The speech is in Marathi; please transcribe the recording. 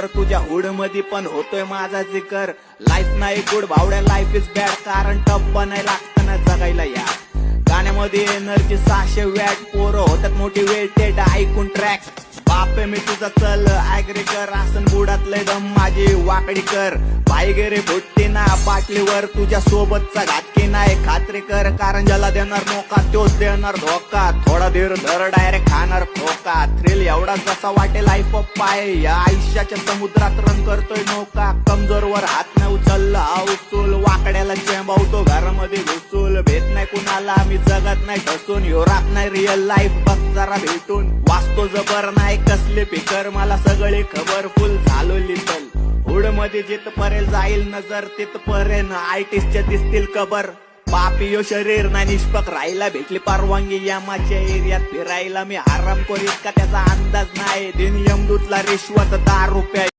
तुझ्या हुड मध्ये पण होतोय माझा जिकर. लाईफ नाही गुड भावड्या, लाईफ इज बॅड, कारण टप बनाय लागतं ना जगायला. या गाण्यामध्ये एनर्जी 600 वॅट, पोरं होतात मोटिवेटेड ऐकून ट्रॅक. बापे मी तुझा चल ऍग्री कर, आसन बुडातलंय दम माझी वाकडी कर. पाय गेरे फुटते ना बाटलीवर, तुझ्या सोबतचा घातकी नाही खात्री कर. कारण ज्याला देणार नोका तोच देणार धोका, थोडा धीर धर डायरेक्ट खाणार खोका. थ्रिल एवढा जसा वाटेल लाईफ ऑफ पाय, या आयुष्याच्या समुद्रात रन करतोय नौका. कमजोरवर हात नाही उचलला हा उचूल, वाकड्याला चेंबावतो घरामध्ये घुसूल. भेट नाही कुणाला मी जगत नाही ठसून, ह्यो राहत नाही रिअल लाईफ बघ जरा भेटून. वाचतो जबर नाही कसली फिकर, मला सगळी खबर फुल झालो लिटल. हुड मध्ये जिथपर्यंत जाईल नजर तिथपर्यंत आर्टिस्टच्या दिसतील कबर. पापियो शरीर नाही निष्पक राहायला भेटली परवानगी यामाच्या एरियात फिरायला. मी आराम करीत का त्याचा अंदाज नाही, दिन यमदूतला रिश्वत 10 रुपये.